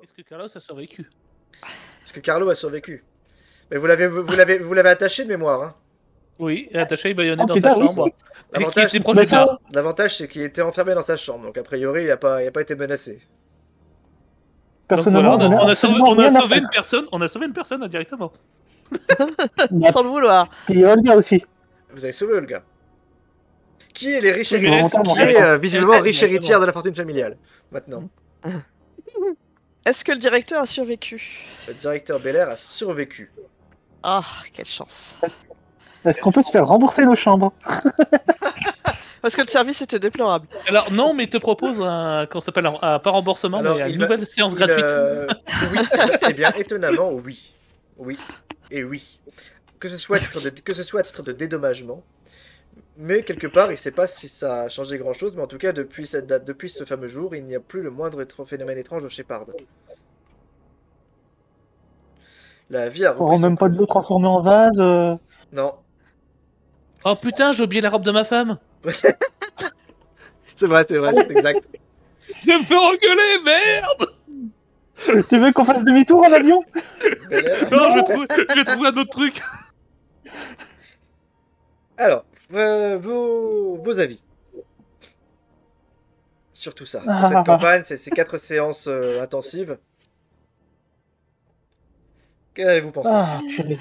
Est-ce que Carlos a survécu? Est-ce que Carlo a survécu? Mais vous l'avez attaché de mémoire, hein. Oui, attaché et baïonné Oh, dans putain, sa oui, chambre. Et qu'il L'avantage, était proche Mais du ça- bar. l'avantage, c'est qu'il était enfermé dans sa chambre, donc a priori, il a pas été menacé. Donc voilà, Personnellement, j'en ai absolument on a rien à sauvé faire. une personne, on a sauvé une personne indirectement. Sans le vouloir. Et Olga aussi. Vous avez sauvé Olga. Qui est les riches Oui, mais héritiers volontairement. qui est elle- visiblement elle- riche directement. héritière de la fortune familiale. Maintenant, Est-ce que le directeur a survécu? le directeur Belair a survécu. Ah, quelle chance. Est-ce qu'on peut se faire rembourser nos chambres? Parce que le service était déplorable. Alors non, mais il te propose un, qu'on s'appelle un pas remboursement, Alors, mais une il va- nouvelle séance Il, gratuite. Oui, eh bien, étonnamment, oui. Oui, et oui. Que ce soit à titre de dédommagement, mais quelque part, il ne sait pas si ça a changé grand-chose, mais en tout cas, depuis cette date, depuis ce fameux jour, il n'y a plus le moindre phénomène étrange au Shepard. La vie a On repris rend son même pas de cours. l'eau transformée en vase. Non, Oh putain, j'ai oublié la robe de ma femme. c'est vrai, c'est exact. Je me fais engueuler, merde. Tu veux qu'on fasse demi-tour en avion? Belair. Non, je trouve un autre truc. Alors, vos avis sur tout ça, sur cette campagne, ces 4 séances intensives. Qu'avez-vous pensé? Ah, purée.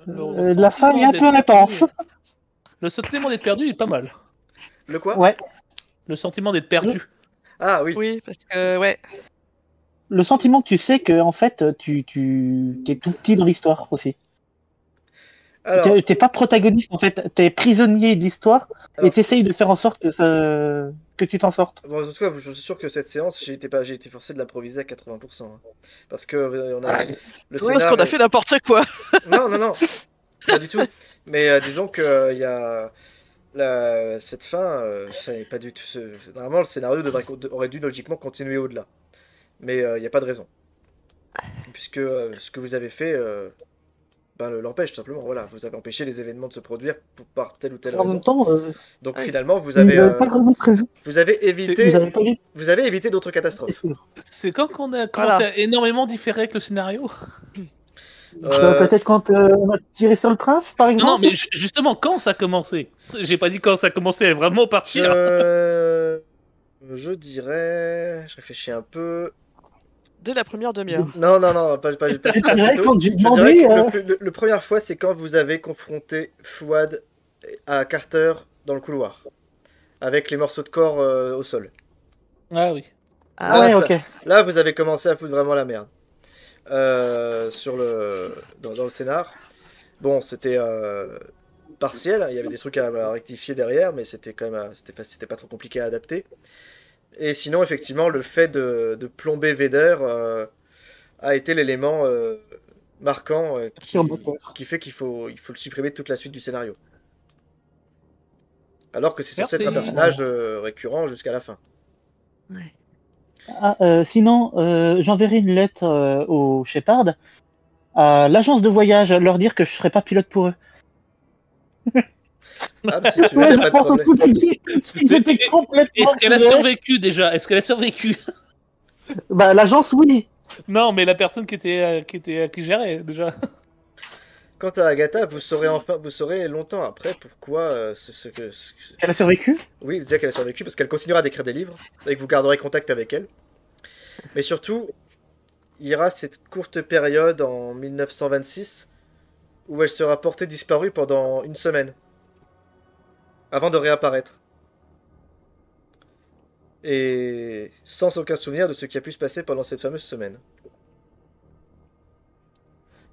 Le La fin est un peu sentiment d'être intense. perdu- Le sentiment d'être perdu est pas mal. Le quoi? Ouais. Le sentiment d'être perdu. Ah oui. Oui, parce que, ouais. Le sentiment que tu sais que en fait tu t'es tout petit dans l'histoire aussi. Alors, T'es pas protagoniste en fait, t'es prisonnier de l'histoire et alors, t'essayes de faire en sorte que tu t'en sortes. bon, en tout cas, je suis sûr que cette séance, j'ai été forcé de l'improviser à 80%. Hein. Parce que on a le Ouais, parce scénar. qu'on a fait n'importe quoi. Non, pas du tout. Mais disons que il y a cette fin, c'est pas du tout. Normalement, le scénario aurait dû logiquement continuer au-delà. Mais il n'y a pas de raison. Puisque ce que vous avez fait l'empêche tout simplement. Voilà, vous avez empêché les événements de se produire par telle ou telle En raison. même temps, Donc oui. finalement, vous ils avez, n'avaient pas vraiment prévu. vous avez Ils évité, avaient pas dit- vous avez évité d'autres catastrophes. C'est quand qu'on a commencé Voilà. à énormément différer avec le scénario. Peut-être quand on a tiré sur le prince, par exemple. Non, non, mais justement, quand ça a commencé? J'ai pas dit quand ça a commencé à vraiment partir. Je dirais, je réfléchis un peu. Dès la première demi-heure. Non, pas Je si dirais tôt. quand j'ai Je dirais demandé. que le première fois, c'est quand vous avez confronté Fouad à Carter dans le couloir, avec les morceaux de corps au sol. Ah oui. Ah ouais, ça- ok. Là, vous avez commencé à foutre vraiment la merde. Dans le scénar. Bon, c'était partiel, il y avait des trucs à rectifier derrière, mais c'était quand même c'était pas trop compliqué à adapter. Et sinon, effectivement, le fait de plomber Vader a été l'élément marquant qui fait qu'il faut le supprimer de toute la suite du scénario. Alors que c'est censé être un Merci. personnage récurrent jusqu'à la fin. Sinon, j'enverrai une lettre au Shepard, à l'agence de voyage, leur dire que je serai pas pilote pour eux. Ah, mais si tu veux, Ouais, y a je pas de pense au problème. tout début, si j'étais complètement Est-ce qu'elle a tiré. survécu déjà? Est-ce qu'elle a survécu? Bah, l'agence, oui. Non, mais la personne qui gérait déjà. Quant à Agatha, vous saurez longtemps après pourquoi Elle a survécu. Oui, vous direz qu'elle a survécu parce qu'elle continuera d'écrire des livres et que vous garderez contact avec elle. Mais surtout, il y aura cette courte période en 1926 où elle sera portée disparue pendant une semaine avant de réapparaître. Et sans aucun souvenir de ce qui a pu se passer pendant cette fameuse semaine.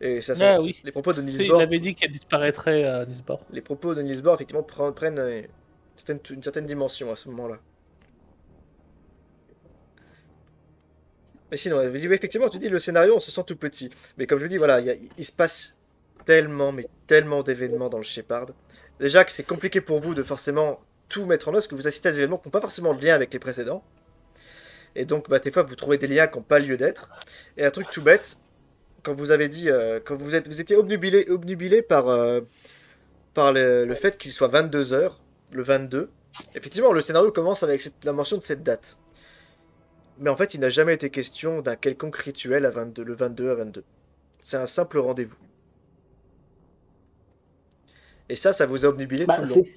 Et ça, Ah oui. les propos de Tu Niels sais, il Bohr, avait dit qu'elle disparaîtrait à Nisbor. les propos de Niels Bohr effectivement prennent une certaine dimension à ce moment-là. Mais sinon, effectivement, tu dis le scénario, on se sent tout petit. Mais comme je vous dis, voilà, il se passe tellement, mais tellement d'événements dans le Shepard. Déjà que c'est compliqué pour vous de forcément tout mettre en œuvre, parce que vous assistez à des événements qui n'ont pas forcément de lien avec les précédents. Et donc, des fois, vous trouvez des liens qui n'ont pas lieu d'être. Et un truc tout bête, quand vous avez dit, quand vous étiez obnubilé par le fait qu'il soit 22h, le 22. Effectivement, le scénario commence avec la mention de cette date. Mais en fait, il n'a jamais été question d'un quelconque rituel à 22, le 22 à 22. C'est un simple rendez-vous. Et ça vous a obnubilé tout Bah, le long. c'est-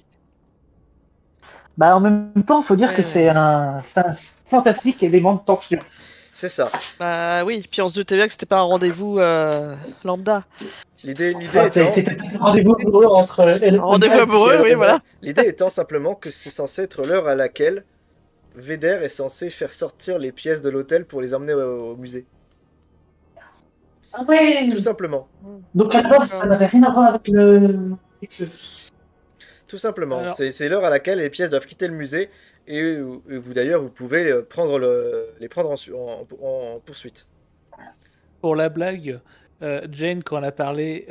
Bah, en même temps, faut dire que Ouais. c'est un fantastique élément de tension. C'est ça. Bah oui, puis on se doutait bien que c'était pas un rendez-vous lambda. L'idée Enfin, étant... c'était un rendez-vous amoureux entre Un rendez-vous amoureux, oui, voilà. L'idée étant simplement que c'est censé être l'heure à laquelle Véder est censé faire sortir les pièces de l'hôtel pour les emmener au musée. Ah ouais. Tout simplement. Donc à la base, ça n'avait rien à voir avec le. Tout simplement. Alors- C'est l'heure à laquelle les pièces doivent quitter le musée et vous d'ailleurs, vous pouvez les prendre en poursuite. Pour la blague, Jane, quand elle a parlé,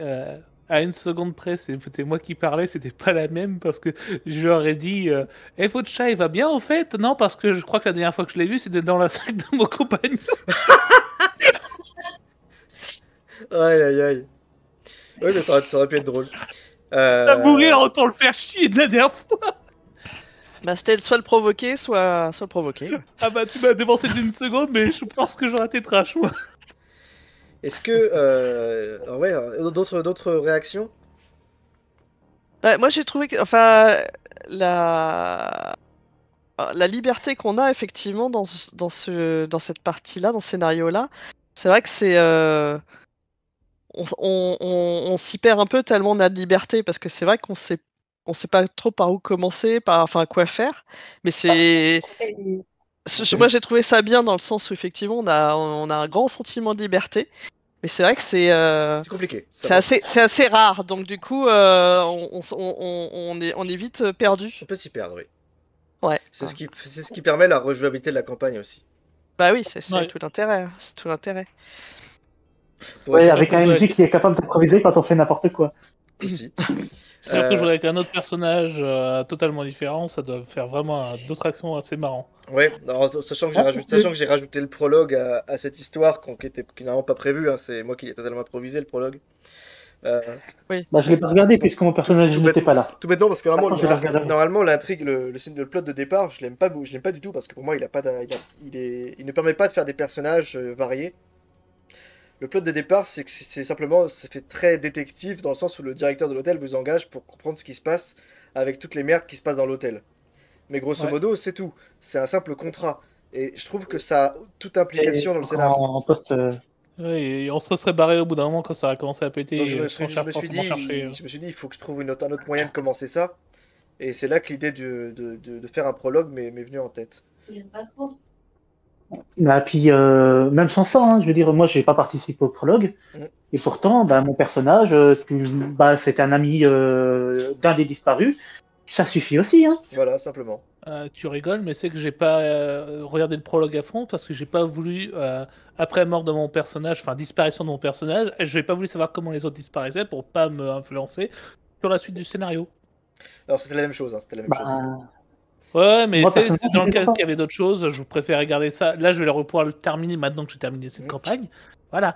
à une seconde près, c'était moi qui parlais, c'était pas la même parce que je leur ai dit Eh, votre chat, il va bien en fait? Non, parce que je crois que la dernière fois que je l'ai vu, c'était dans la salle de mon compagnon. Aïe aïe aïe. Oui, mais ça aurait pu être drôle. À mourir, autant le faire chier de la dernière fois. Bah c'était soit le provoquer, soit le provoquer. Ah bah, tu m'as dévancé d'une seconde, mais je pense que j'aurais été trash, moi. Est-ce que... alors ouais, d'autres réactions? Ouais, moi j'ai trouvé que, enfin, la liberté qu'on a effectivement dans cette partie-là, dans ce scénario-là, c'est vrai que c'est on s'y perd un peu tellement on a de liberté parce que c'est vrai qu'on sait pas trop par où commencer, enfin quoi faire, mais moi j'ai trouvé ça bien dans le sens où effectivement on a un grand sentiment de liberté, mais c'est vrai que C'est compliqué. c'est assez rare, donc du coup on est vite perdu. On peut s'y perdre, oui. Ouais. C'est ce qui permet la rejouabilité de la campagne aussi. Bah oui, c'est Ouais. tout l'intérêt. C'est tout l'intérêt. Pour Ouais, essayer avec un MJ qui est capable d'improviser quand on fait n'importe quoi. aussi. C'est sûr que jouer avec un autre personnage totalement différent, ça doit faire vraiment d'autres actions assez marrants. Ouais, alors, sachant que j'ai rajouté le prologue à cette histoire qui n'est vraiment pas prévue, hein, c'est moi qui l'ai totalement improvisé le prologue. Oui. Bah, je l'ai pas regardé puisque mon personnage tout n'était pas là. Tout bêtement parce que Attends, je vais regarder. normalement l'intrigue, le plot de départ, je l'aime pas du tout parce que pour moi il ne permet pas de faire des personnages variés. Le plot de départ, c'est que c'est simplement, ça fait très détective dans le sens où le directeur de l'hôtel vous engage pour comprendre ce qui se passe avec toutes les merdes qui se passent dans l'hôtel. Mais grosso Ouais. modo, c'est tout. C'est un simple contrat. Et je trouve que ça a toute implication dans le scénario. En poste. Ouais, et on se serait barré au bout d'un moment quand ça a commencé à péter. Donc je me sans suis forcément chercher. dit, il faut que je trouve un autre moyen de commencer ça. Et c'est là que l'idée de faire un prologue m'est venue en tête. Bah, puis même sans ça, hein, je veux dire, moi j'ai pas participé au prologue. Mm. Et pourtant, bah, mon personnage, bah, c'était un ami d'un des disparus. Ça suffit aussi, hein. Voilà, simplement. Tu rigoles, mais c'est que j'ai pas regardé le prologue à fond parce que j'ai pas voulu, après la mort de mon personnage, enfin disparition de mon personnage, j'ai pas voulu savoir comment les autres disparaissaient pour pas me influencer sur la suite du scénario. Alors c'était la même chose, hein, c'était la même chose. Bah, Ouais, mais Moi, c'est personnellement, dans le j'étais cas content. qu'il y avait d'autres choses, je préfère regarder ça. Là, je vais pouvoir le terminer maintenant que j'ai terminé cette Mhm. campagne. Voilà.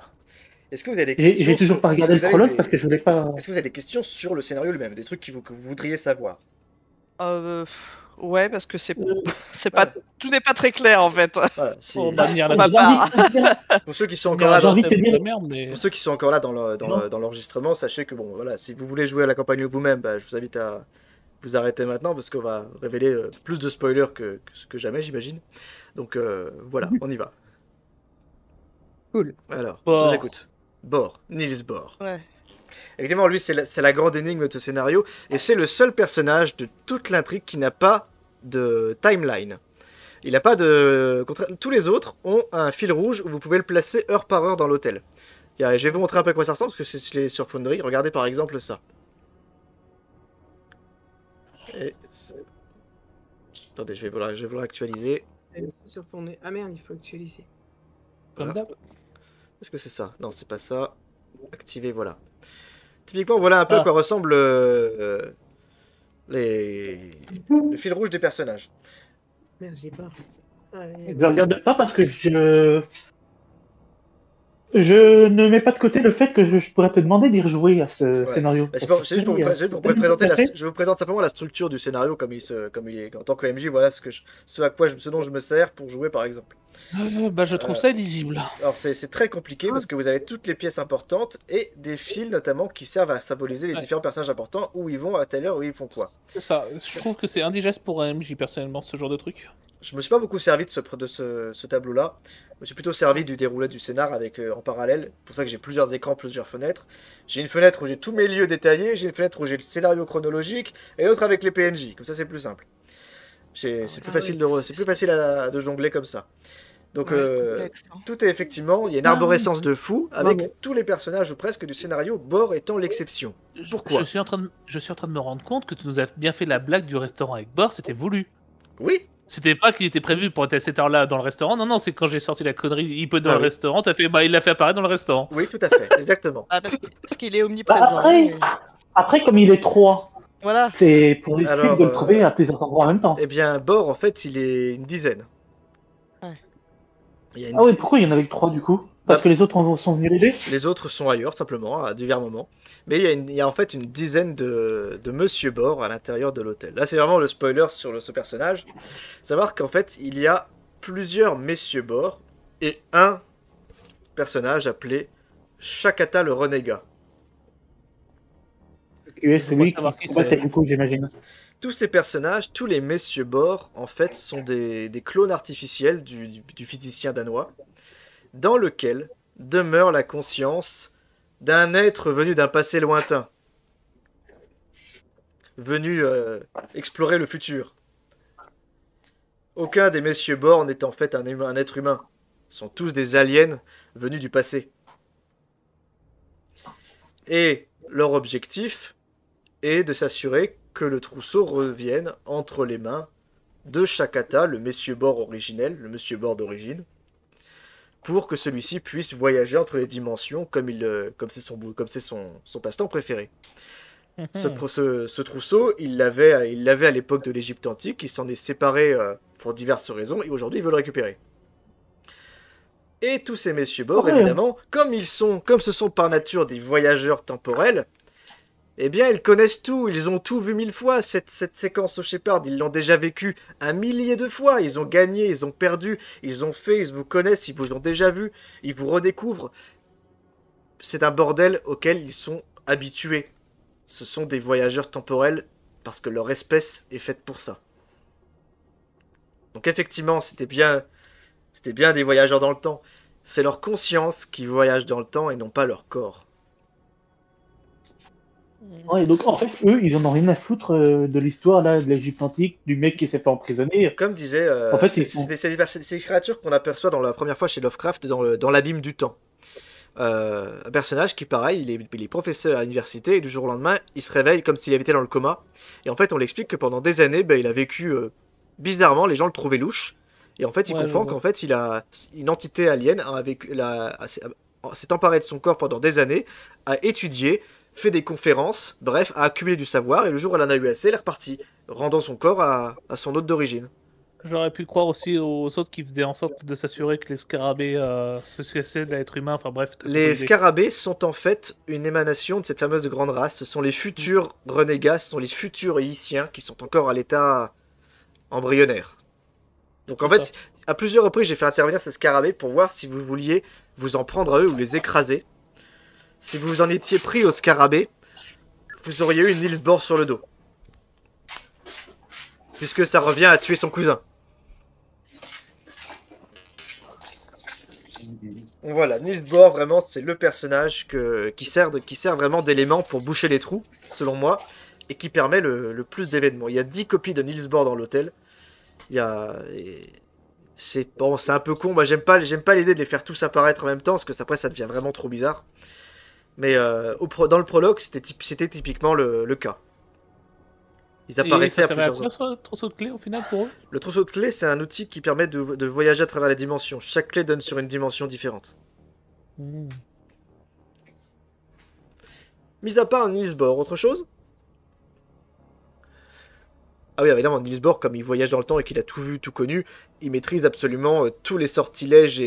Est-ce que vous avez des questions j'ai toujours pas regardé est-ce que le vous avez prologue des- parce que je voulais pas. Est-ce que vous avez des questions sur le scénario lui-même, des trucs que vous voudriez savoir? Ouais, parce que c'est Euh, c'est pas tout n'est pas très clair en fait. Voilà, si- On va venir Pour là. ma part. pour ceux qui sont On encore verra là, j'ai dans envie le de te thème dire- de la merde, mais pour ceux qui sont encore là dans l'enregistrement, sachez que bon, voilà, si vous voulez jouer à la campagne vous-même, bah, je vous invite à vous arrêter maintenant parce qu'on va révéler plus de spoilers que jamais, j'imagine. Donc voilà, on y va. Cool. Alors, je Bor. vous écoute. Bor, Niels Bor. Ouais. Effectivement, lui, c'est la grande énigme de ce scénario, et c'est le seul personnage de toute l'intrigue qui n'a pas de timeline. Il n'a pas de... Tous les autres ont un fil rouge où vous pouvez le placer heure par heure dans l'hôtel. Je vais vous montrer un peu à quoi ça ressemble, parce que je l'ai sur Foundry. Regardez par exemple ça. Attendez, je vais vous l'actualiser. Sur ton nez. Ah merde, il faut actualiser. comme Voilà. d'hab. Est-ce que c'est ça? Non, c'est pas ça. Activer, voilà. Typiquement, voilà un peu à Ah. quoi ressemble le fil rouge des personnages. Merde, j'ai pas. Ouais. Je regarde pas parce que je ne mets pas de côté le fait que je pourrais te demander d'y rejouer à ce Ouais. scénario. Bah, c'est juste pour vous présenter je vous présente simplement la structure du scénario comme il est en tant que MJ, voilà ce dont je me sers pour jouer par exemple. Je trouve ça illisible. Alors c'est très compliqué parce que vous avez toutes les pièces importantes et des fils notamment qui servent à symboliser les différents personnages importants, où ils vont à telle heure, où ils font quoi. C'est ça. Je trouve que c'est indigeste pour un MJ personnellement, ce genre de truc. Je me suis pas beaucoup servi de ce tableau-là. Je me suis plutôt servi du déroulé du scénar avec en parallèle. C'est pour ça que j'ai plusieurs écrans, plusieurs fenêtres. J'ai une fenêtre où j'ai tous mes lieux détaillés, j'ai une fenêtre où j'ai le scénario chronologique, et l'autre avec les PNJ. Comme ça, c'est plus simple. C'est plus facile de jongler comme ça. Donc complexe, hein. tout est effectivement, il y a une arborescence de fou avec tous les personnages ou presque du scénario, Bor étant l'exception. Pourquoi je suis en train de me rendre compte que tu nous as bien fait la blague du restaurant avec Bor, c'était voulu. Oui. C'était pas qu'il était prévu pour être à cette heure-là dans le restaurant. Non, c'est quand j'ai sorti la connerie, il peut dans le restaurant, t'as fait, il l'a fait apparaître dans le restaurant. Oui, tout à fait, exactement. Parce qu'il est omniprésent. Après, comme il est 3, voilà. c'est pour les films de le trouver à plusieurs endroits en même temps. Eh bien, Bor, en fait, il est une dizaine. Ouais. Oui, pourquoi il y en avait que 3 du coup? Parce que les autres sont venus l'aider? Les autres sont ailleurs, simplement, à divers moments. Mais il y a en fait une dizaine de Monsieur Bor à l'intérieur de l'hôtel. Là, c'est vraiment le spoiler sur ce personnage. Savoir qu'en fait, il y a plusieurs Messieurs Bor et un personnage appelé Shakata le renégat. Qui est celui qui combat Sengoku, j'imagine. Tous ces personnages, tous les Messieurs Bor, en fait, sont des clones artificiels du physicien danois, dans lequel demeure la conscience d'un être venu d'un passé lointain, venu explorer le futur. Aucun des Messieurs Bor n'est en fait un être humain. Ce sont tous des aliens venus du passé. Et leur objectif est de s'assurer que le trousseau revienne entre les mains de Shakata, le Monsieur Bor originel, le Monsieur Bor d'origine, pour que celui-ci puisse voyager entre les dimensions comme c'est son passe-temps préféré. Ce trousseau, il l'avait à l'époque de l'Égypte antique, il s'en est séparé pour diverses raisons, et aujourd'hui il veut le récupérer. Et tous ces Messieurs Bor, évidemment, comme ce sont par nature des voyageurs temporels, eh bien, ils connaissent tout, ils ont tout vu 1000 fois, cette séquence au Shepard, ils l'ont déjà vécu 1 millier de fois, ils ont gagné, ils ont perdu, ils ont fait, ils vous connaissent, ils vous ont déjà vu, ils vous redécouvrent. C'est un bordel auquel ils sont habitués. Ce sont des voyageurs temporels parce que leur espèce est faite pour ça. Donc effectivement, c'était bien des voyageurs dans le temps. C'est leur conscience qui voyage dans le temps et non pas leur corps. Ouais, donc en fait, eux, ils en ont rien à foutre de l'histoire là, de l'Égypte antique, du mec qui s'est fait emprisonner. Comme disait, en fait, c'est des créatures qu'on aperçoit dans la première fois chez Lovecraft dans l'abîme du temps. Un personnage qui, pareil, il est professeur à l'université et du jour au lendemain, il se réveille comme s'il avait été dans le coma. Et en fait, on l'explique que pendant des années, il a vécu bizarrement, les gens le trouvaient louche. Et en fait, il comprend qu'en fait, il a une entité alien s'est emparée de son corps pendant des années, a étudié, fait des conférences, bref, a accumulé du savoir, et le jour où elle en a eu assez, elle est repartie, rendant son corps à son hôte d'origine. J'aurais pu croire aussi aux autres qui faisaient en sorte de s'assurer que les scarabées se succédaient de l'être humain, enfin bref. Les scarabées sont en fait une émanation de cette fameuse grande race, ce sont les futurs renégats, ce sont les futurs Iciens qui sont encore à l'état embryonnaire. Donc en fait, à plusieurs reprises, j'ai fait intervenir ces scarabées pour voir si vous vouliez vous en prendre à eux ou les écraser. Si vous en étiez pris aux scarabées, vous auriez eu une Niels Bohr sur le dos. Puisque ça revient à tuer son cousin. Voilà, Niels Bohr, vraiment, c'est le personnage qui sert vraiment d'élément pour boucher les trous, selon moi, et qui permet le plus d'événements. Il y a 10 copies de Niels Bohr dans l'hôtel. C'est un peu con, moi j'aime pas l'idée de les faire tous apparaître en même temps, parce que après ça devient vraiment trop bizarre. Mais dans le prologue, c'était typiquement le cas. Ils apparaissaient à plusieurs endroits. Ça servait à quoi, ce trousseau de clés, au final, pour eux? Le trousseau de clés, c'est un outil qui permet de voyager à travers les dimensions. Chaque clé donne sur une dimension différente. Mis à part Niels Bohr, autre chose? Ah oui, évidemment, Niels Bohr, comme il voyage dans le temps et qu'il a tout vu, tout connu, il maîtrise absolument tous les sortilèges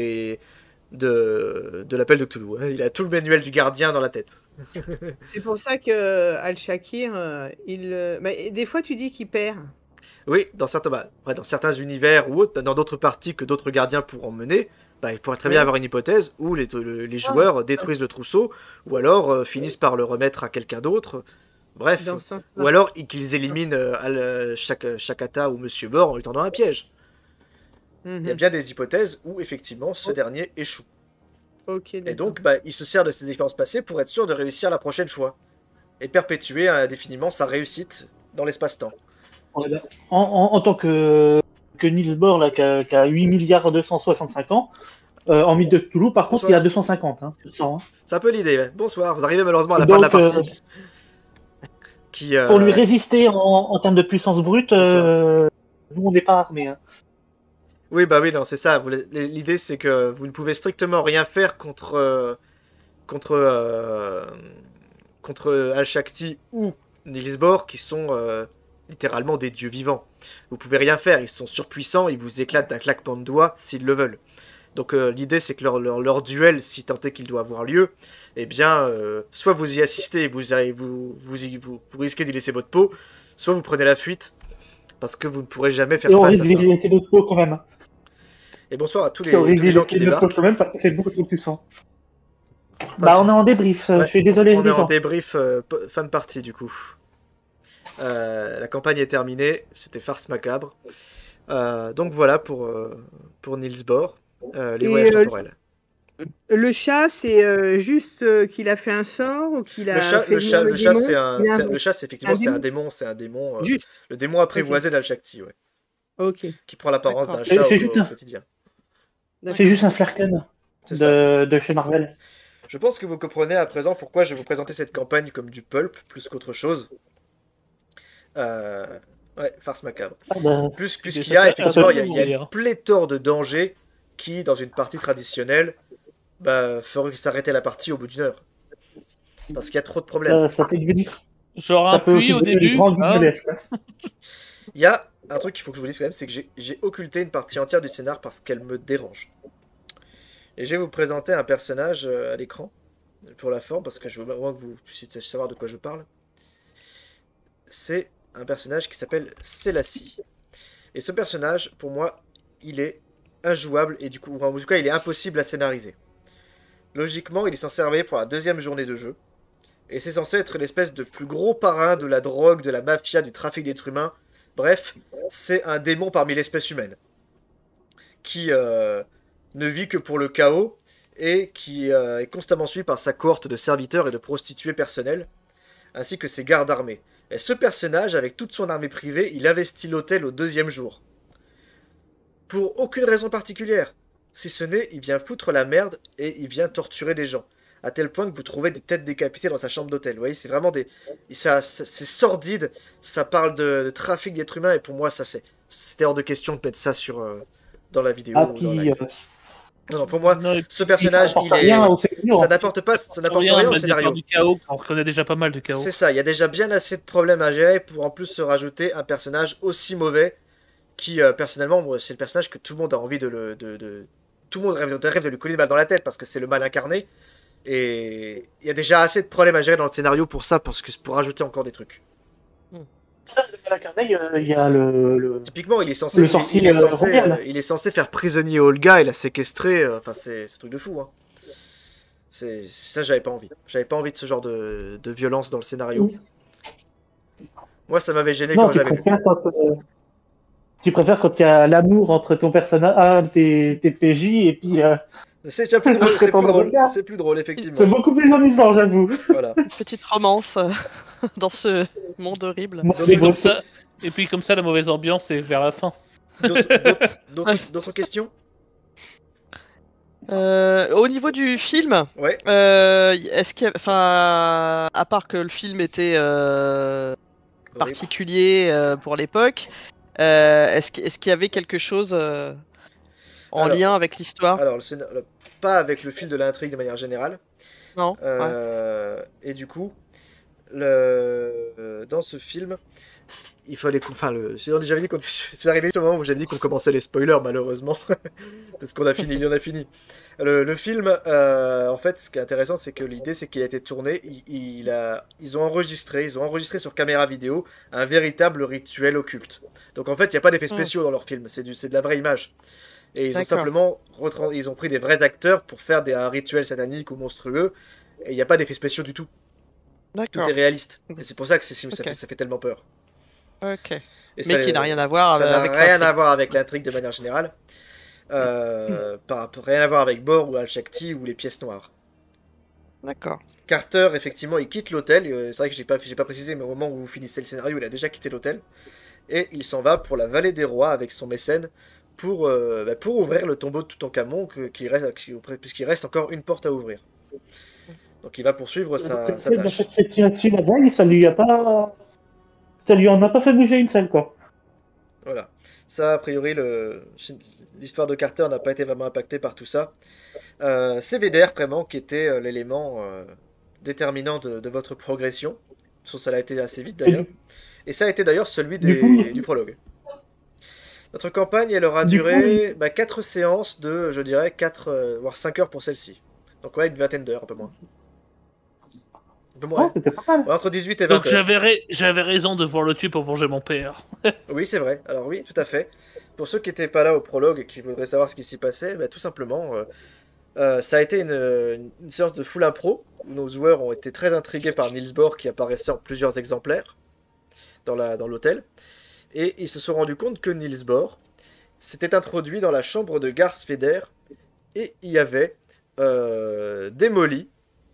de l'appel de Cthulhu. Hein. Il a tout le manuel du gardien dans la tête. C'est pour ça que Al-Shakir, des fois tu dis qu'il perd. Oui, dans certains, après, dans certains univers ou autres, dans d'autres parties que d'autres gardiens pourront mener, il pourrait très bien avoir une hypothèse où les joueurs détruisent le trousseau, ou alors finissent par le remettre à quelqu'un d'autre. Bref, Dans ce sens-là. ou alors qu'ils éliminent Shakata ou Monsieur Mort en lui tendant un piège. Il y a Mhm. bien des hypothèses où effectivement ce dernier échoue. Ok, Et d'accord. donc, il se sert de ses expériences passées pour être sûr de réussir la prochaine fois. Et perpétuer indéfiniment sa réussite dans l'espace-temps. En tant que Niels Bohr, là, qui a 8 milliards 265 ans, en mythe de Cthulhu, par contre, il Bonsoir. a 250, hein, sur 100, hein. C'est un peu l'idée. Ouais. Bonsoir, vous arrivez malheureusement à la Et fin de la donc, partie. Qui, pour lui résister en termes de puissance brute, nous, on n'est pas armés. Hein. Oui, oui, non, c'est ça. L'idée, c'est que vous ne pouvez strictement rien faire contre Al-Shakti ou Niels Bohr, qui sont littéralement des dieux vivants. Vous pouvez rien faire, ils sont surpuissants, ils vous éclatent d'un claquement de doigts s'ils le veulent. Donc l'idée, c'est que leur duel, si tant est qu'il doit avoir lieu, eh bien, soit vous y assistez et vous risquez d'y laisser votre peau, soit vous prenez la fuite, parce que vous ne pourrez jamais faire Et on face risque à ça. d'y laisser d'autres peaux quand même. Hein. Et bonsoir à tous Et on les risque d'y gens qui laisser d'autres peaux débarquent. quand même parce que c'est beaucoup trop puissant. Enfin, On est en débrief, ouais, je suis désolé on les est en gens. débrief fin de partie du coup. La campagne est terminée, c'était farce macabre. Donc voilà pour Niels Bohr, les Et, voyages temporels. Le chat, c'est juste qu'il a fait un sort ou qu'il Le a chat, fait le chat, venir le le chat, démon? le chat, effectivement, c'est un démon, Juste. le démon apprivoisé d'Al-Shakti, ouais, Ok. qui prend l'apparence D'accord. d'un chat C'est juste au un- quotidien. C'est juste un Flerken C'est ça. de chez Marvel. Je pense que vous comprenez à présent pourquoi je vais vous présenter cette campagne comme du pulp plus qu'autre chose. Euh, ouais, farce macabre. Ah, bah, Plus C'est qu'il y a, ça, effectivement, il y a absolument. une pléthore de dangers qui, dans une partie traditionnelle, ferait s'arrêter la partie au bout d'une heure. Parce qu'il y a trop de problèmes. ça peut devenir, Genre ça un peut aussi puits au devenir du début. grand Hein. guignolesque. Il y a un truc qu'il faut que je vous dise quand même, c'est que j'ai occulté une partie entière du scénar parce qu'elle me dérange. Et je vais vous présenter un personnage à l'écran, pour la forme, parce que je veux vraiment que vous puissiez savoir de quoi je parle. C'est un personnage qui s'appelle Selassie. Et ce personnage, pour moi, il est injouable, et du coup, en tout cas, il est impossible à scénariser. Logiquement, il est censé arriver pour la deuxième journée de jeu, et c'est censé être l'espèce de plus gros parrain de la drogue, de la mafia, du trafic d'êtres humains. Bref, c'est un démon parmi l'espèce humaine, qui ne vit que pour le chaos, et qui est constamment suivi par sa cohorte de serviteurs et de prostituées personnelles, ainsi que ses gardes armés. Et ce personnage, avec toute son armée privée, il investit l'hôtel au deuxième jour. Pour aucune raison particulière. Si ce n'est, il vient foutre la merde et il vient torturer des gens. À tel point que vous trouvez des têtes décapitées dans sa chambre d'hôtel. Vous voyez, c'est vraiment des... c'est sordide, ça parle de trafic d'êtres humains, et pour moi, c'était hors de question de mettre ça dans la vidéo Ah, ou dans puis, live. Non, pour moi, Non, et ce personnage, ça n'apporte rien au scénario. ça n'apporte rien rien, au mais scénario. du chaos, on reconnaît déjà pas mal de chaos. C'est ça, il y a déjà bien assez de problèmes à gérer pour en plus se rajouter un personnage aussi mauvais qui, personnellement, moi, c'est le personnage que tout le monde a envie tout le monde rêve de lui coller une balle dans la tête parce que c'est le mal incarné. Et il y a déjà assez de problèmes à gérer dans le scénario pour ça, pour rajouter encore des trucs. À la Carnegie, il y a le... Typiquement, il est censé, Le sorcier, Robert. il est censé faire prisonnier Olga et la séquestrer. Enfin, c'est un truc de fou. Hein. Ça, j'avais pas envie. J'avais pas envie de ce genre de violence dans le scénario. Moi, ça m'avait gêné Non, quand j'avais vu. tu préfères quand il y a l'amour entre ton personnage, tes PJ, et puis C'est déjà plus drôle, c'est plus drôle, c'est plus drôle, effectivement. c'est beaucoup plus amusant, j'avoue. Voilà. Une petite romance dans ce monde horrible. Et puis comme ça, la mauvaise ambiance est vers la fin. D'autres questions? Au niveau du film, Ouais. est-ce qu'il y a, enfin, à part que le film était particulier pour l'époque, est-ce qu'il y avait quelque chose en lien avec l'histoire? Alors, pas avec le fil de l'intrigue de manière générale. Non. Et du coup, dans ce film, il fallait j'avais dit c'est arrivé au moment où j'avais dit qu'on commençait les spoilers, malheureusement, parce qu'on a fini, il y en a fini. Le film, en fait, ce qui est intéressant, c'est que l'idée, c'est qu'il a été tourné, ils ont enregistré sur caméra vidéo un véritable rituel occulte. Donc en fait, il n'y a pas d'effets spéciaux dans leur film, c'est de la vraie image. Et ils ont simplement ils ont pris des vrais acteurs pour faire un rituel satanique ou monstrueux, et il n'y a pas d'effets spéciaux du tout. Tout est réaliste. Et c'est pour ça que ça fait tellement peur. Ok. Et Mais qui n'a rien à voir ça n'a avec rien l'intrigue. à voir avec l'intrigue de manière générale. Rien à voir avec Bor ou Al-Shakti ou les pièces noires. D'accord. Carter, effectivement, il quitte l'hôtel. C'est vrai que j'ai pas précisé, mais au moment où vous finissez le scénario, il a déjà quitté l'hôtel. Et il s'en va pour la vallée des rois avec son mécène pour ouvrir le tombeau de Toutankhamon, puisqu'il reste encore une porte à ouvrir. Donc il va poursuivre sa Dans tâche. cette situation, la veille, ça lui en a pas fait bouger une seule, quoi. Voilà. Ça, a priori, l'histoire de Carter n'a pas été vraiment impactée par tout ça. C'est Védère, vraiment, qui était l'élément déterminant de votre progression. Ça l'a été assez vite, d'ailleurs. Et ça a été d'ailleurs celui du prologue. Notre campagne, elle aura duré 4 séances de, je dirais, 4 voire 5 heures pour celle-ci. Donc ouais, une vingtaine d'heures, un peu moins. Un peu moins. C'était pas mal. Ouais, entre 18 et 20 Donc heures. j'avais raison de voir le tuer pour venger mon père. Oui, c'est vrai. Alors oui, tout à fait. Pour ceux qui n'étaient pas là au prologue et qui voudraient savoir ce qui s'y passait, tout simplement, ça a été une séance de full impro, où nos joueurs ont été très intrigués par Niels Bohr qui apparaissait en plusieurs exemplaires dans l'hôtel. Et ils se sont rendus compte que Niels Bohr s'était introduit dans la chambre de Garth Feder et y avait démoli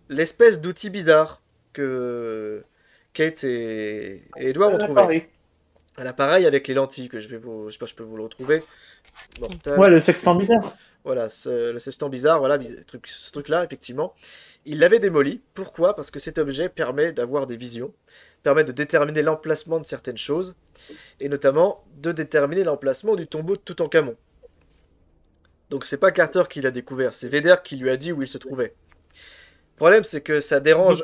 l'espèce d'outil bizarre que Kate et Edward ont trouvé. Un appareil avec les lentilles que je sais pas, je peux vous le retrouver. Mortal. Ouais, le sextant bizarre. Voilà, le sextant bizarre, voilà, ce truc-là, effectivement. Il l'avait démoli. Pourquoi? Parce que cet objet permet d'avoir des visions, permet de déterminer l'emplacement de certaines choses, et notamment de déterminer l'emplacement du tombeau de Toutankhamon. Donc c'est pas Carter qui l'a découvert, c'est Védère qui lui a dit où il se trouvait. Le problème, c'est que ça dérange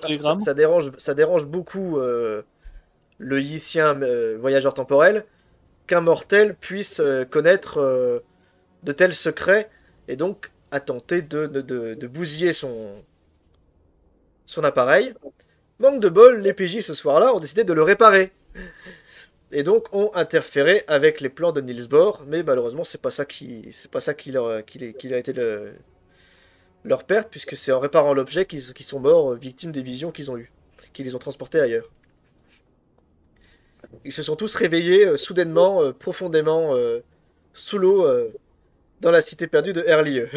beaucoup le Yissien voyageur temporel qu'un mortel puisse connaître de tels secrets et donc a tenté de bousiller son appareil. Manque de bol, les PJ ce soir-là ont décidé de le réparer. Et donc ont interféré avec les plans de Niels Bohr, mais malheureusement c'est pas ça qui a été leur perte, puisque c'est en réparant l'objet qu'ils sont morts victimes des visions qu'ils ont eues, qui les ont transportés ailleurs. Ils se sont tous réveillés soudainement, profondément sous l'eau, dans la cité perdue de Herlieu.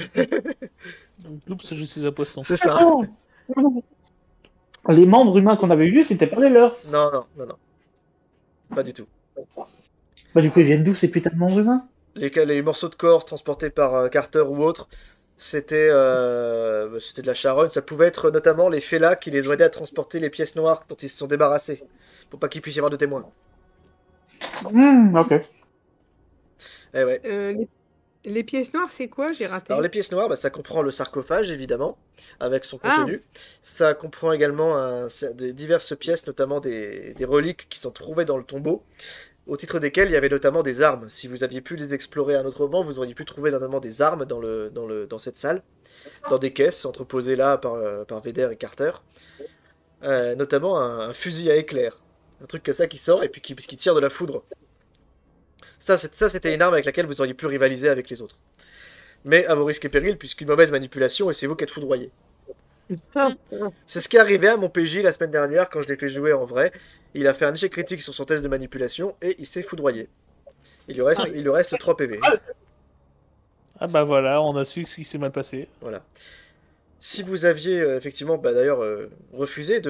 Oups, je suis un poisson. C'est ça. Oh. Les membres humains qu'on avait vus, c'était pas les leurs. Non. Pas du tout. Bah, du coup, ils viennent d'où ces putains de membres humains? Les morceaux de corps transportés par Carter ou autre, c'était de la charogne. Ça pouvait être notamment les félats qui les ont aidés à transporter les pièces noires dont ils se sont débarrassés, pour pas qu'il puisse y avoir de témoins. Ok. Eh ouais. Les pièces noires, c'est quoi? J'ai raté. Alors les pièces noires, ça comprend le sarcophage évidemment, avec son contenu. Ça comprend également diverses pièces, notamment des reliques qui sont trouvées dans le tombeau, au titre desquelles il y avait notamment des armes. Si vous aviez pu les explorer à un autre moment, vous auriez pu trouver notamment des armes dans cette salle, dans des caisses entreposées là par Védère et Carter. Notamment un fusil à éclair, un truc comme ça qui sort et puis qui tire de la foudre. Ça, c'était une arme avec laquelle vous auriez pu rivaliser avec les autres. Mais à vos risques et périls, puisqu'une mauvaise manipulation, et c'est vous qui êtes foudroyé. C'est ce qui est arrivé à mon PJ la semaine dernière, quand je l'ai fait jouer en vrai. Il a fait un échec critique sur son test de manipulation, et il s'est foudroyé. Il lui reste 3 PV. Ah bah voilà, on a su ce qui s'est mal passé. Voilà. Si vous aviez, effectivement, d'ailleurs, refusé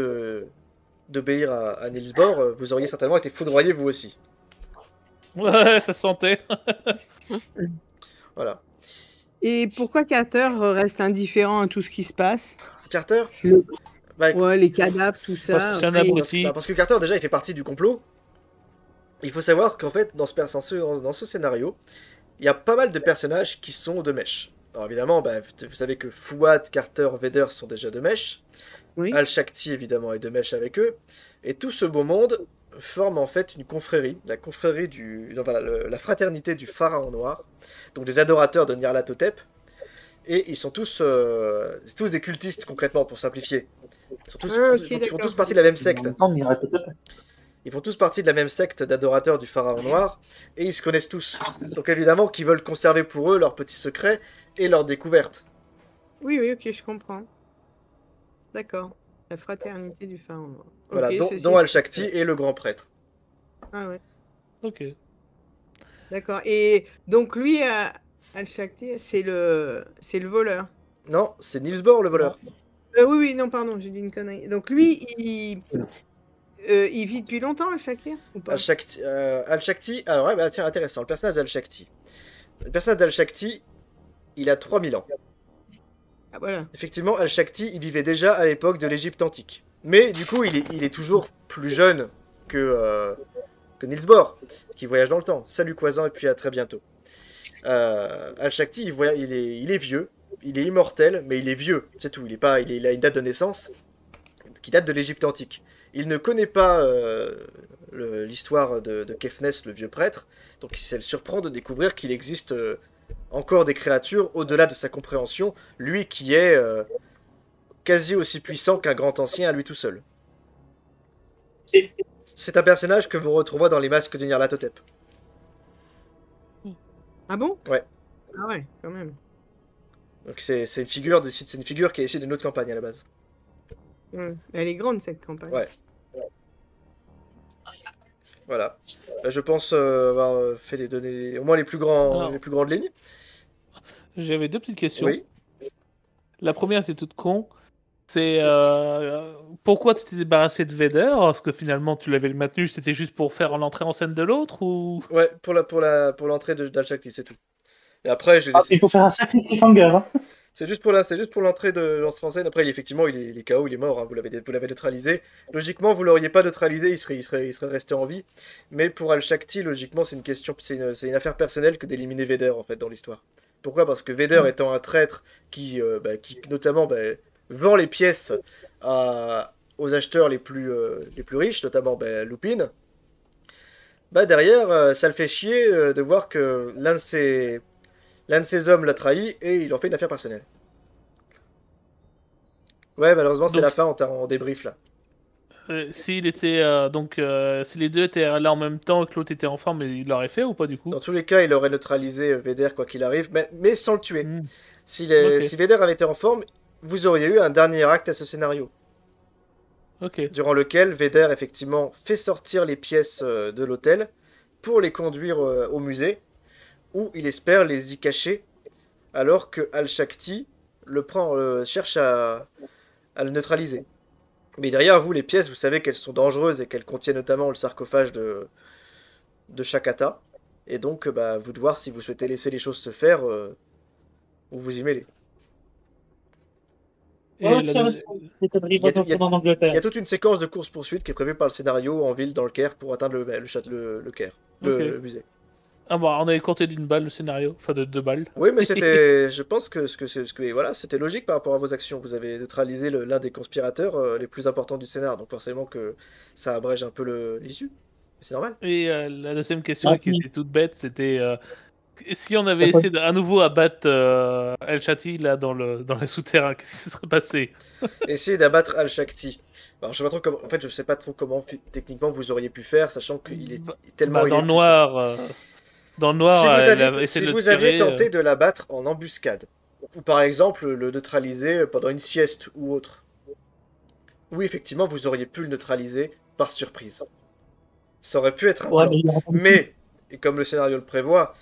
d'obéir à Niels Bohr, vous auriez certainement été foudroyé vous aussi. Ouais, ça se sentait. Voilà. Et pourquoi Carter reste indifférent à tout ce qui se passe? Carter Ouais, les cadavres, tout ça. Parce que c'est un abruti. Parce que Carter, déjà, il fait partie du complot. Il faut savoir qu'en fait, dans ce scénario, il y a pas mal de personnages qui sont de mèche. Alors évidemment, vous savez que Fouad, Carter, Védère sont déjà de mèche. Oui. Al-Shakti, évidemment, est de mèche avec eux. Et tout ce beau monde forme en fait une confrérie, la confrérie non, voilà, la fraternité du pharaon noir, donc des adorateurs de Nyarlathotep, et ils sont tous des cultistes concrètement pour simplifier. Ils font tous partie de la même secte. Ils font tous partie de la même secte d'adorateurs du pharaon noir, et ils se connaissent tous. Donc évidemment qu'ils veulent conserver pour eux leurs petits secrets et leurs découvertes. Oui, oui, ok, je comprends. D'accord. La fraternité du pharaon noir. Voilà, Ok, dont Al-Shakti et le grand prêtre. Ah ouais, Ok. d'accord. Et donc lui, Al-Shakti, c'est le voleur. Non, c'est Niels Bohr le voleur. Oui, oui, non, pardon, j'ai dit une connerie. Donc lui, il vit depuis longtemps, Al-Shakti, ou pas? Al-Shakti, alors ouais, bah, tiens, intéressant, le personnage d'Al-Shakti. Le personnage d'Al-Shakti, il a 3000 ans. Ah voilà. Effectivement, Al-Shakti, il vivait déjà à l'époque de l'Égypte antique. Mais du coup, il est toujours plus jeune que Niels Bohr, qui voyage dans le temps. Salut Quasar, et puis à très bientôt. Al-Shakti, il est vieux, il est immortel, mais il est vieux, c'est tout. Il a une date de naissance qui date de l'Égypte antique. Il ne connaît pas l'histoire de Kefnès, le vieux prêtre, donc ça le surprend de découvrir qu'il existe encore des créatures au-delà de sa compréhension, lui qui est quasi aussi puissant qu'un grand ancien à lui tout seul. C'est un personnage que vous retrouverez dans les masques de Nyarlathotep. Ah bon? Ouais. Ah ouais, quand même. Donc c'est une figure qui est issue d'une autre campagne à la base. Elle est grande, cette campagne. Ouais. Voilà. Là, je pense avoir fait les données, au moins les plus grandes lignes. J'avais deux petites questions. Oui. La première, c'est toute con. C'est pourquoi tu t'es débarrassé de Vader? Parce que finalement, tu l'avais maintenu, c'était juste pour faire l'entrée en scène de l'autre ou... Ouais, pour l'entrée d'Al-Shakti, c'est tout. Et après, j'ai laissé... Il faut faire un sacré cliffhanger. Hein. C'est juste pour l'entrée de Lance en scène. Après, effectivement, il est KO, il est mort. Hein, vous l'avez neutralisé. Logiquement, vous l'auriez pas neutralisé, il serait resté en vie. Mais pour Al-Shakti, logiquement, c'est une affaire personnelle que d'éliminer Vader en fait dans l'histoire. Pourquoi? Parce que Vader étant un traître qui notamment vend les pièces aux acheteurs les plus riches, notamment Lupin. Derrière, ça le fait chier de voir que l'un de ses hommes l'a trahi et il en fait une affaire personnelle. Ouais, malheureusement, c'est Donc, la fin en débrief là. S'il était si les deux étaient là en même temps et que l'autre était en forme, il l'aurait fait ou pas du coup? Dans tous les cas, il aurait neutralisé Vader quoi qu'il arrive, mais sans le tuer. Hmm. Si Ok. Vader avait été en forme, vous auriez eu un dernier acte à ce scénario. Ok. Durant lequel Vader effectivement fait sortir les pièces de l'hôtel pour les conduire au musée, où il espère les y cacher, alors que Al-Shakti cherche à le neutraliser. Mais derrière vous, les pièces, vous savez qu'elles sont dangereuses et qu'elles contiennent notamment le sarcophage de Shakata. Et donc, vous de voir si vous souhaitez laisser les choses se faire ou vous y mêler. Et Ouais, la ça deuxi- Il y a tout- retourne en Il y Angleterre. a toute une séquence de course-poursuite qui est prévue par le scénario en ville, dans le Caire, pour atteindre le Caire, le musée. Ah bon, on avait compté d'une balle le scénario, enfin de deux balles. Oui, mais je pense que voilà, c'était logique par rapport à vos actions. Vous avez neutralisé l'un des conspirateurs les plus importants du scénar, donc forcément que ça abrège un peu l'issue. C'est normal. Et la deuxième question Ah, qui oui. était toute bête, c'était si on avait essayé à nouveau abattre El Chati là dans le souterrain, qu'est-ce qui se serait passé? Essayez d'abattre Al-Shakti. Alors, je sais pas trop comment, en fait, je sais pas trop comment techniquement vous auriez pu faire, sachant qu'il est tellement Dans le puissant. noir, dans le noir, Si vous elle a aviez, essayé si de le vous aviez tirer, tenté de l'abattre en embuscade, ou par exemple le neutraliser pendant une sieste ou autre, oui, effectivement, vous auriez pu le neutraliser par surprise. Ça aurait pu être un Ouais, plan. mais il aura pas Mais, et comme le scénario le prévoit,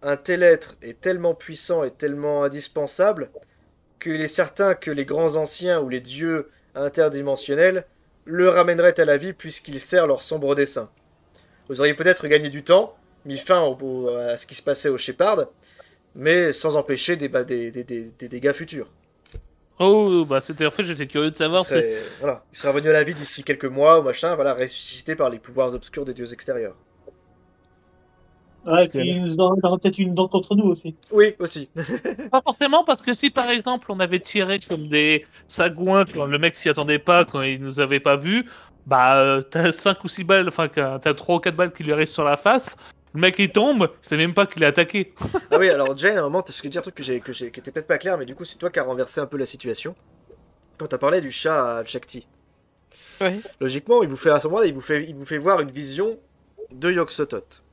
un tel être est tellement puissant et tellement indispensable qu'il est certain que les grands anciens ou les dieux interdimensionnels le ramèneraient à la vie puisqu'il sert leur sombre dessein. Vous auriez peut-être gagné du temps, mis fin à ce qui se passait au Shepard, mais sans empêcher des dégâts futurs. Oh, bah c'était en fait, j'étais curieux de savoir. Il serait revenu à la vie d'ici quelques mois ou machin, voilà, ressuscité par les pouvoirs obscurs des dieux extérieurs. Ouais, et puis il aura peut-être une dent contre nous aussi. Oui, aussi. Pas forcément, parce que si par exemple on avait tiré comme des sagouins quand le mec s'y attendait pas, quand il nous avait pas vus, t'as 5 ou 6 balles, enfin, t'as 3 ou 4 balles qui lui arrivent sur la face. Le mec il tombe, c'est même pas qu'il est attaqué. Ah oui, alors Jane, à un moment, t'as ce que dire un truc qui était peut-être pas clair, mais du coup, c'est toi qui as renversé un peu la situation. Quand t'as parlé du chat à Shakti. Ouais. Logiquement, il vous fait à ce moment-là, il vous fait voir une vision de Yog-Sothoth.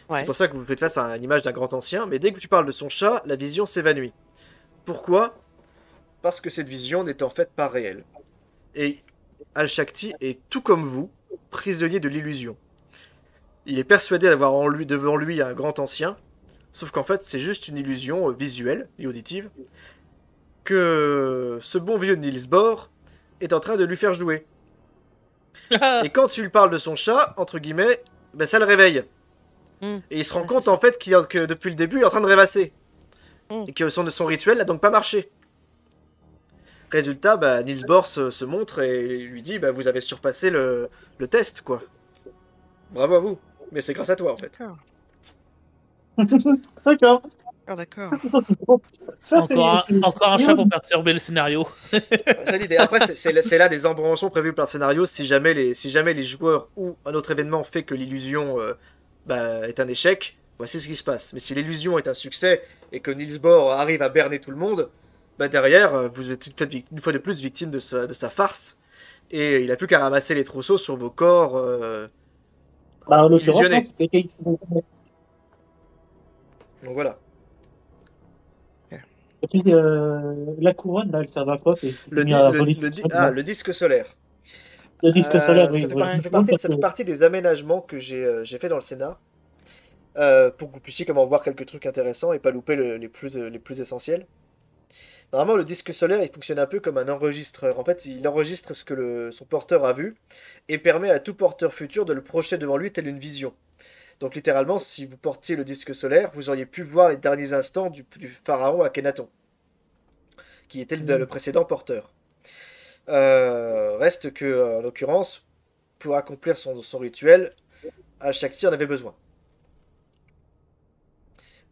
Ouais. C'est pour ça que vous faites face à une image d'un grand ancien, mais dès que tu parles de son chat, la vision s'évanouit. Pourquoi? Parce que cette vision n'est en fait pas réelle. Et Al-Shakti est tout comme vous, prisonnier de l'illusion. Il est persuadé d'avoir devant lui un grand ancien, sauf qu'en fait c'est juste une illusion visuelle et auditive que ce bon vieux Niels Bohr est en train de lui faire jouer. Et quand tu lui parles de son chat, entre guillemets, ben ça le réveille. Et il se rend compte en fait que depuis le début il est en train de rêvasser. Et que son rituel n'a donc pas marché. Résultat, bah, Niels Bohr se montre et lui dit bah, vous avez surpassé le test, quoi. Bravo à vous. Mais c'est grâce à toi, en fait. D'accord. Ah, d'accord. Ça, c'est- Encore un chat pour perturber le scénario. C'est l'idée. Après, c'est là des embranchements prévus par le scénario si jamais les joueurs ou un autre événement fait que l'illusion est un échec. Voici ce qui se passe. Mais si l'illusion est un succès et que Niels Bohr arrive à berner tout le monde, bah derrière, vous êtes une fois de plus victime de sa farce. Et il n'a plus qu'à ramasser les trousseaux sur vos corps. Bah, en l'occurrence, illusionné. non, c'était quelqu'un Donc voilà. Et puis, la couronne, là, elle sert à quoi? Le disque solaire. Le disque solaire, oui. Ça fait, voilà. ça fait partie des aménagements que j'ai fait dans le scénar. Pour que vous puissiez comment voir quelques trucs intéressants et pas louper les plus essentiels. Normalement, le disque solaire, il fonctionne un peu comme un enregistreur. En fait, il enregistre ce que son porteur a vu et permet à tout porteur futur de le projeter devant lui tel une vision. Donc littéralement, si vous portiez le disque solaire, vous auriez pu voir les derniers instants du pharaon Akhenaton, qui était le précédent porteur. Reste que, en l'occurrence, pour accomplir son rituel, Al-Shakti en avait besoin.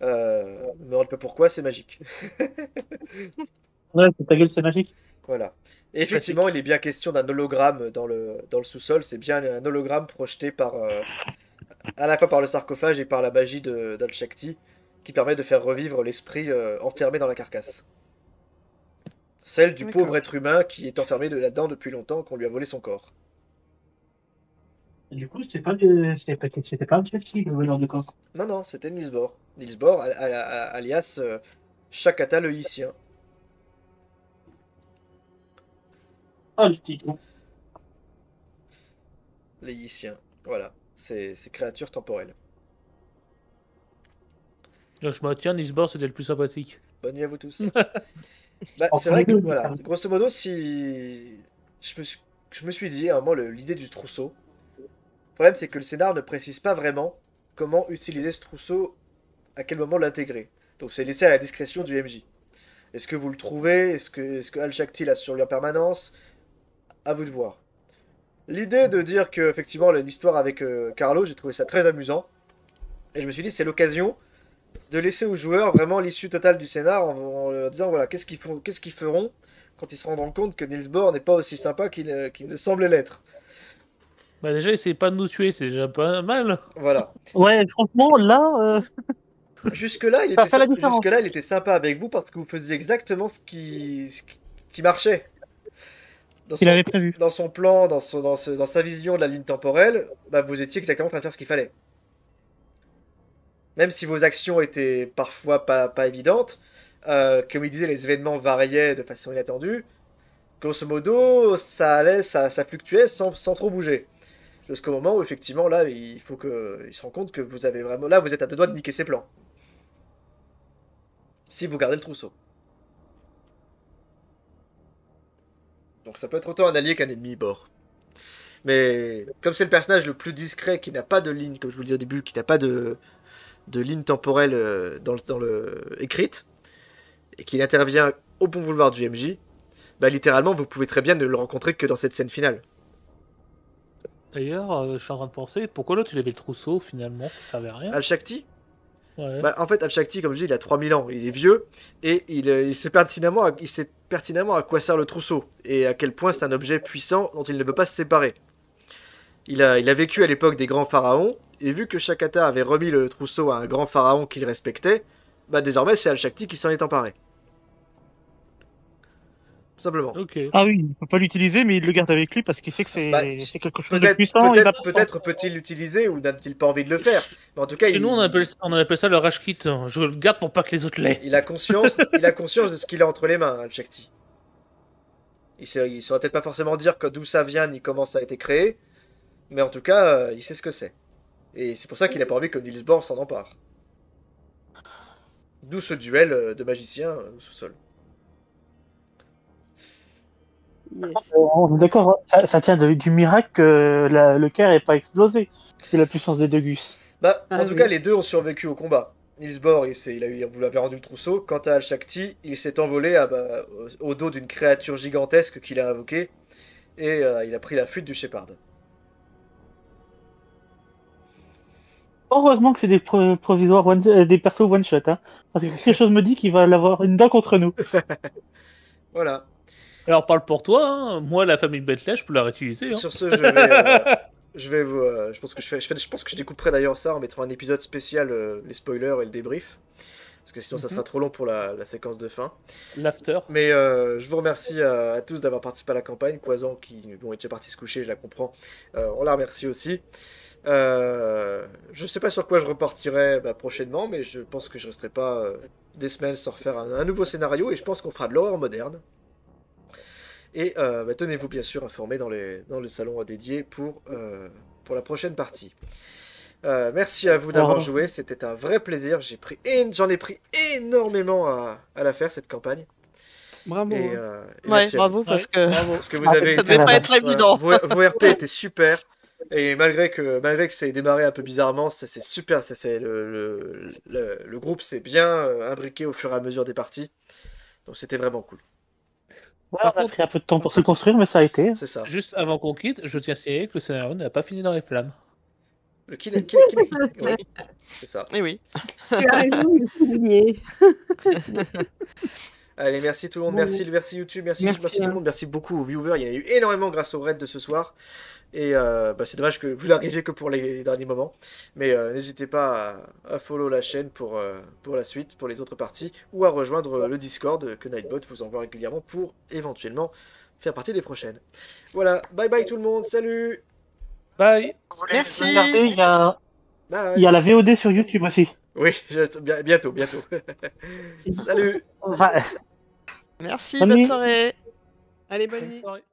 Me demande pas pourquoi, c'est magique. Ouais, c'est ta gueule, c'est magique. Voilà. Et effectivement, il est bien question d'un hologramme dans le sous-sol. C'est bien un hologramme projeté à la fois par le sarcophage et par la magie d'Al-Shakti, qui permet de faire revivre l'esprit enfermé dans la carcasse. Celle du pauvre être humain qui est enfermé là-dedans depuis longtemps, qu'on lui a volé son corps. Et du coup, c'était pas un Chelsea, le voleur de corps. Non, non, c'était Niels Bohr. Niels Bohr, alias Shakata le Yissien. Ah, le titre. Les Yissiens. Voilà. Ces créatures temporelles. Donc je me tiens, Nisbor c'était le plus sympathique. Bonne nuit à vous tous. C'est vrai que, voilà, grosso modo, si. Je me suis dit, à un moment, l'idée du trousseau. Le problème, c'est que le scénar ne précise pas vraiment comment utiliser ce trousseau, à quel moment l'intégrer. Donc, c'est laissé à la discrétion du MJ. Est-ce que vous le trouvez? Est-ce que Al-Shakti l'a sur lui en permanence? À vous de voir. L'idée de dire que, effectivement, l'histoire avec Carlo, j'ai trouvé ça très amusant. Et je me suis dit, c'est l'occasion de laisser aux joueurs vraiment l'issue totale du scénar en leur disant voilà qu'est-ce qu'ils feront quand ils se rendront compte que Niels Bohr n'est pas aussi sympa qu'il ne semblait l'être. Bah déjà, essayez pas de nous tuer, c'est déjà pas mal. Voilà. Ouais, franchement, là, Jusque-là, il était sympa avec vous parce que vous faisiez exactement ce qui marchait. il avait prévu. Dans son plan, dans sa vision de la ligne temporelle, bah, vous étiez exactement en train de faire ce qu'il fallait. Même si vos actions étaient parfois pas évidentes, comme il disait, les événements variaient de façon inattendue. Grosso modo, ça fluctuait sans trop bouger. Jusqu'au moment où, effectivement, là, il se rend compte que vous avez vraiment... Là, vous êtes à deux doigts de niquer ses plans. Si vous gardez le trousseau. Donc ça peut être autant un allié qu'un ennemi, Bohr. Mais comme c'est le personnage le plus discret, qui n'a pas de ligne, comme je vous le disais au début, qui n'a pas de ligne temporelle écrite, et qu'il intervient au bon vouloir du MJ, bah littéralement vous pouvez très bien ne le rencontrer que dans cette scène finale. D'ailleurs, je suis en train de penser, pourquoi là tu avais le trousseau finalement, ça servait à rien. Al-Shakti, Ouais. Bah, en fait, Al-Shakti, comme je dis, il a 3000 ans, il est vieux, et il sait pertinemment, à quoi sert le trousseau, et à quel point c'est un objet puissant dont il ne veut pas se séparer. Il a vécu à l'époque des grands pharaons, et vu que Shakata avait remis le trousseau à un grand pharaon qu'il respectait, bah désormais c'est Al-Shakti qui s'en est emparé. Tout simplement. Ok. Ah oui, il peut pas l'utiliser, mais il le garde avec lui parce qu'il sait que Bah, c'est quelque chose de puissant. Peut-être peut-il l'utiliser, ou n'a-t-il pas envie de le faire. Mais en tout cas, Chez nous, on appelle ça le rage kit. Je le garde pour pas que les autres l'aient. il a conscience de ce qu'il a entre les mains, Al-Shakti. Il saurait peut-être pas forcément dire d'où ça vient ni comment ça a été créé, mais en tout cas, il sait ce que c'est. Et c'est pour ça qu'il a pas envie que Niels Bohr s'en empare. D'où ce duel de magiciens au sous-sol. On est d'accord, ça tient du miracle que le Caire n'ait pas explosé. C'est la puissance des deux Gus. Bah, Ah en tout oui. cas, les deux ont survécu au combat. Niels Bohr, vous l'avez rendu le trousseau. Quant à Al-Shakti, il s'est envolé au dos d'une créature gigantesque qu'il a invoquée. Et il a pris la fuite du Shepard. Heureusement que c'est des provisoires des persos one shot, hein, parce que quelque chose me dit qu'il va avoir une dent contre nous. Voilà. Alors parle pour toi, hein. Moi la famille Bentley, je peux la réutiliser. Hein. Sur ce, je pense que je pense que je découperai d'ailleurs ça en mettant un épisode spécial, les spoilers et le débrief. Parce que sinon ça sera trop long pour la séquence de fin. L'after. Mais je vous remercie à tous d'avoir participé à la campagne. Quasant qui est déjà parti se coucher, je la comprends. On la remercie aussi. Je sais pas sur quoi je repartirai prochainement, mais je pense que je resterai pas des semaines sans refaire un nouveau scénario, et je pense qu'on fera de l'horreur moderne. Et tenez-vous bien sûr informés dans le salon dédié pour la prochaine partie. Merci à vous d'avoir joué, c'était un vrai plaisir. J'en ai pris énormément à la faire, cette campagne. Bravo. Et, hein. et Ouais, merci à vous. bravo, parce que Parce que vous avez ça été... devait pas être évident. Vos RP étaient super. Et malgré que ça ait démarré un peu bizarrement, c'est super. Le groupe s'est bien imbriqué au fur et à mesure des parties. Donc c'était vraiment cool. Ouais, Par on a contre- pris un peu de temps pour se construire, mais ça a été. C'est ça. Juste avant qu'on quitte, je tiens à signaler que le scénario n'a pas fini dans les flammes. Le oui, c'est ça. Et oui. Tu as raison de le souligner. Allez, merci tout le monde, Bon. merci YouTube, merci Merci, tout le monde, merci beaucoup aux viewers. Il y en a eu énormément grâce au raid de ce soir. Et c'est dommage que vous n'arriviez que pour les derniers moments. Mais n'hésitez pas à follow la chaîne pour la suite, pour les autres parties, ou à rejoindre le Discord que Nightbot vous envoie régulièrement pour éventuellement faire partie des prochaines. Voilà, bye bye tout le monde, salut. Bye. Merci. Regardez, il y a Bye. la VOD sur YouTube aussi. Oui, bientôt. Salut. Enfin, Merci, Bonne bonne nuit. soirée. Allez, bonne nuit. Bonne soirée.